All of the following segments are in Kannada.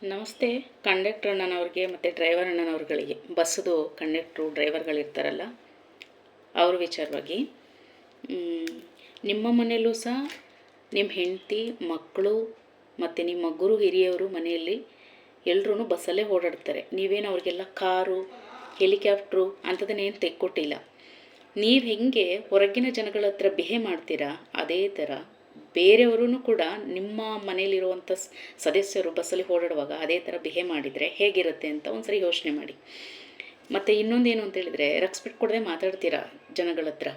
ನಮಸ್ತೆ. ಕಂಡಕ್ಟರ್ ಅಣ್ಣನವ್ರಿಗೆ ಮತ್ತು ಡ್ರೈವರ್ ಅಣ್ಣನವ್ರುಗಳಿಗೆ, ಬಸ್ಸದು ಕಂಡಕ್ಟ್ರು ಡ್ರೈವರ್ಗಳಿರ್ತಾರಲ್ಲ ಅವ್ರ ವಿಚಾರವಾಗಿ, ನಿಮ್ಮ ಮನೆಯಲ್ಲೂ ಸಹ ನಿಮ್ಮ ಹೆಂಡತಿ, ಮಕ್ಕಳು ಮತ್ತು ನಿಮ್ಮ ಗುರು ಹಿರಿಯವರು ಮನೆಯಲ್ಲಿ ಎಲ್ಲರೂ ಬಸ್ಸಲ್ಲೇ ಓಡಾಡ್ತಾರೆ. ನೀವೇನು ಅವ್ರಿಗೆಲ್ಲ ಕಾರು, ಹೆಲಿಕಾಪ್ಟ್ರು ಅಂಥದ್ದನ್ನೇನು ತೆಕ್ಕೊಟ್ಟಿಲ್ಲ. ನೀವು ಹೆಂಗೆ ಹೊರಗಿನ ಜನಗಳ ಹತ್ರ ಬಿಹೇವ್ ಮಾಡ್ತೀರಾ, ಅದೇ ಥರ ಬೇರೆಯವರು ಕೂಡ ನಿಮ್ಮ ಮನೆಯಲ್ಲಿರುವಂಥ ಸದಸ್ಯರು ಬಸ್ಸಲ್ಲಿ ಓಡಾಡುವಾಗ ಅದೇ ಥರ ಬಿಹೇವ್ ಮಾಡಿದರೆ ಹೇಗಿರುತ್ತೆ ಅಂತ ಒಂದ್ಸರಿ ಯೋಚನೆ ಮಾಡಿ. ಮತ್ತು ಇನ್ನೊಂದೇನು ಅಂತೇಳಿದರೆ, ರೆಸ್ಪೆಕ್ಟ್ ಕೊಡದೆ ಮಾತಾಡ್ತೀರಾ ಜನಗಳ ಹತ್ರ.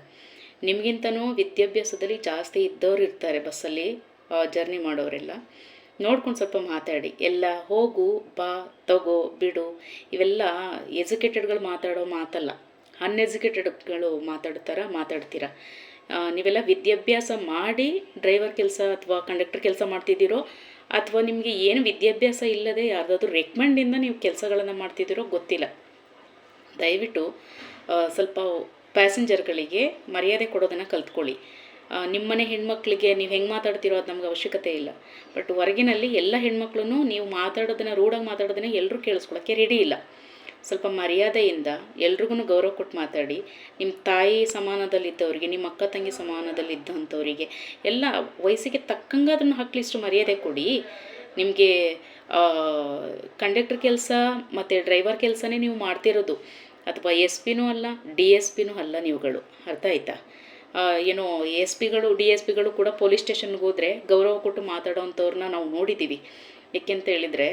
ನಿಮಗಿಂತನೂ ವಿದ್ಯಾಭ್ಯಾಸದಲ್ಲಿ ಜಾಸ್ತಿ ಇದ್ದವ್ರು ಇರ್ತಾರೆ ಬಸ್ಸಲ್ಲಿ ಜರ್ನಿ ಮಾಡೋರೆಲ್ಲ. ನೋಡ್ಕೊಂಡು ಸ್ವಲ್ಪ ಮಾತಾಡಿ. ಎಲ್ಲ ಹೋಗು, ಬಾ, ತಗೋ, ಬಿಡು ಇವೆಲ್ಲ ಎಜುಕೇಟೆಡ್ಗಳು ಮಾತಾಡೋ ಮಾತಲ್ಲ. ಅನ್ಎಜುಕೇಟೆಡ್ಗಳು ಮಾತಾಡ್ತೀರಾ. ನೀವೆಲ್ಲ ವಿದ್ಯಾಭ್ಯಾಸ ಮಾಡಿ ಡ್ರೈವರ್ ಕೆಲಸ ಅಥವಾ ಕಂಡಕ್ಟರ್ ಕೆಲಸ ಮಾಡ್ತಿದ್ದೀರೋ, ಅಥವಾ ನಿಮಗೆ ಏನು ವಿದ್ಯಾಭ್ಯಾಸ ಇಲ್ಲದೆ ಯಾರ್ದಾದ್ರೂ ರೆಕಮೆಂಡಿಂದ ನೀವು ಕೆಲಸಗಳನ್ನು ಮಾಡ್ತಿದ್ದೀರೋ ಗೊತ್ತಿಲ್ಲ. ದಯವಿಟ್ಟು ಸ್ವಲ್ಪ ಪ್ಯಾಸೆಂಜರ್ಗಳಿಗೆ ಮರ್ಯಾದೆ ಕೊಡೋದನ್ನು ಕಲ್ತ್ಕೊಳ್ಳಿ. ನಿಮ್ಮನೆ ಹೆಣ್ಮಕ್ಳಿಗೆ ನೀವು ಹೆಂಗೆ ಮಾತಾಡ್ತಿರೋ ಅದು ನಮ್ಗೆ ಅವಶ್ಯಕತೆ ಇಲ್ಲ. ಬಟ್ ಹೊರಗಿನಲ್ಲಿ ಎಲ್ಲ ಹೆಣ್ಮಕ್ಳು ನೀವು ಮಾತಾಡೋದನ್ನು, ರೂಢಾಗಿ ಮಾತಾಡೋದನ್ನು ಎಲ್ಲರೂ ಕೇಳಿಸ್ಕೊಳ್ಳೋಕ್ಕೆ ರೆಡಿ ಇಲ್ಲ. ಸ್ವಲ್ಪ ಮರ್ಯಾದೆಯಿಂದ ಎಲ್ರಿಗೂ ಗೌರವ ಕೊಟ್ಟು ಮಾತಾಡಿ. ನಿಮ್ಮ ತಾಯಿ ಸಮಾನದಲ್ಲಿದ್ದವರಿಗೆ, ನಿಮ್ಮ ಅಕ್ಕ ತಂಗಿ ಸಮಾನದಲ್ಲಿದ್ದಂಥವರಿಗೆ ಎಲ್ಲ ವಯಸ್ಸಿಗೆ ತಕ್ಕಂಗೆ ಅದನ್ನು ಹಾಕ್ಲಿಷ್ಟು ಮರ್ಯಾದೆ ಕೊಡಿ. ನಿಮಗೆ ಕಂಡಕ್ಟರ್ ಕೆಲಸ ಮತ್ತು ಡ್ರೈವರ್ ಕೆಲಸನೇ ನೀವು ಮಾಡ್ತಿರೋದು, ಅಥವಾ ಎಸ್ ಪಿನೂ ಅಲ್ಲ, DSPನೂ ಅಲ್ಲ ನೀವುಗಳು. ಅರ್ಥ ಆಯ್ತಾ? ಏನೋ SP ಗಳು DSPಗಳು ಕೂಡ ಪೊಲೀಸ್ ಸ್ಟೇಷನ್ಗೆ ಹೋದರೆ ಗೌರವ ಕೊಟ್ಟು ಮಾತಾಡೋವಂಥವ್ರನ್ನ ನಾವು ನೋಡಿದ್ದೀವಿ. ಏಕೆಂತ ಹೇಳಿದರೆ,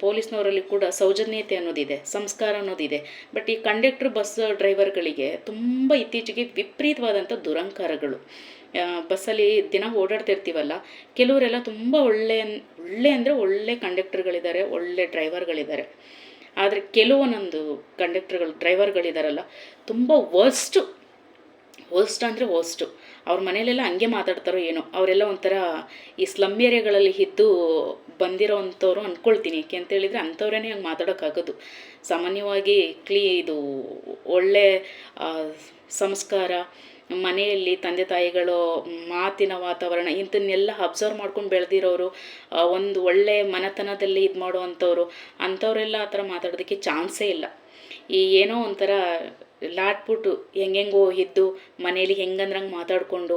ಪೊಲೀಸ್ನವರಲ್ಲಿ ಕೂಡ ಸೌಜನ್ಯತೆ ಅನ್ನೋದಿದೆ, ಸಂಸ್ಕಾರ ಅನ್ನೋದಿದೆ. ಬಟ್ ಈ ಕಂಡಕ್ಟ್ರ್, ಬಸ್ ಡ್ರೈವರ್ಗಳಿಗೆ ತುಂಬ ಇತ್ತೀಚೆಗೆ ವಿಪರೀತವಾದಂಥ ದುರಂಕಾರಗಳು. ಬಸ್ಸಲ್ಲಿ ದಿನ ಓಡಾಡ್ತಿರ್ತೀವಲ್ಲ, ಕೆಲವರೆಲ್ಲ ತುಂಬ ಒಳ್ಳೆ ಅಂದರೆ ಒಳ್ಳೆ ಕಂಡಕ್ಟರ್ಗಳಿದ್ದಾರೆ, ಒಳ್ಳೆ ಡ್ರೈವರ್ಗಳಿದ್ದಾರೆ. ಆದರೆ ಕೆಲವೊಂದೊಂದು ಡ್ರೈವರ್ಗಳಿದಾರಲ್ಲ, ತುಂಬ ವರ್ಸ್ಟ್ ಅಂದರೆ ವರ್ಸ್ಟು. ಅವ್ರ ಮನೇಲೆಲ್ಲ ಹಂಗೆ ಮಾತಾಡ್ತಾರೋ ಏನೋ. ಅವರೆಲ್ಲ ಒಂಥರ ಈ ಸ್ಲಮ್ ಏರಿಯಾಗಳಲ್ಲಿ ಇದ್ದು ಬಂದಿರೋ ಅಂಥವ್ರು ಅಂದ್ಕೊಳ್ತೀನಿ. ಏಕೆ ಅಂತೇಳಿದರೆ ಅಂಥವ್ರೇ ಹಂಗೆ ಮಾತಾಡೋಕ್ಕಾಗೋದು. ಸಾಮಾನ್ಯವಾಗಿ ಇದು ಒಳ್ಳೆ ಸಂಸ್ಕಾರ, ಮನೆಯಲ್ಲಿ ತಂದೆ ತಾಯಿಗಳು ಮಾತಿನ ವಾತಾವರಣ ಇಂಥನ್ನೆಲ್ಲ ಅಬ್ಸರ್ವ್ ಮಾಡ್ಕೊಂಡು ಬೆಳೆದಿರೋರು, ಒಂದು ಒಳ್ಳೆ ಮನೆತನದಲ್ಲಿ ಇದು ಮಾಡುವಂಥವ್ರು, ಅಂಥವರೆಲ್ಲ ಆ ಥರ ಮಾತಾಡೋದಕ್ಕೆ ಚಾನ್ಸೇ ಇಲ್ಲ. ಈ ಏನೋ ಒಂಥರ ಲಾಟ್ಬಿಟ್ಟು ಹೆಂಗೆಂಗೋ ಇದ್ದು ಮನೇಲಿ ಹೆಂಗಂದ್ರಂಗೆ ಮಾತಾಡಿಕೊಂಡು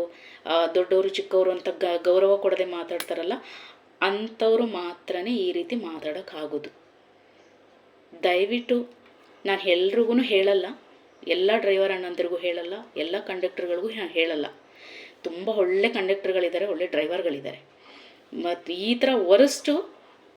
ದೊಡ್ಡವರು ಚಿಕ್ಕವರು ಅಂತ ಗೌರವ ಕೊಡದೆ ಮಾತಾಡ್ತಾರಲ್ಲ, ಅಂಥವ್ರು ಮಾತ್ರ ಈ ರೀತಿ ಮಾತಾಡೋಕ್ಕಾಗೋದು. ದಯವಿಟ್ಟು ನಾನು ಎಲ್ರಿಗೂ ಹೇಳಲ್ಲ, ಎಲ್ಲ ಡ್ರೈವರ್ ಅಣ್ಣಂದಿರಿಗೂ ಹೇಳಲ್ಲ, ಎಲ್ಲ ಕಂಡಕ್ಟರ್ಗಳಿಗೂ ಹೇಳಲ್ಲ. ತುಂಬ ಒಳ್ಳೆ ಕಂಡಕ್ಟರ್ಗಳಿದ್ದಾರೆ, ಒಳ್ಳೆ ಡ್ರೈವರ್ಗಳಿದ್ದಾರೆ. ಮತ್ತು ಈ ಥರ ವರ್ಸ್ಟು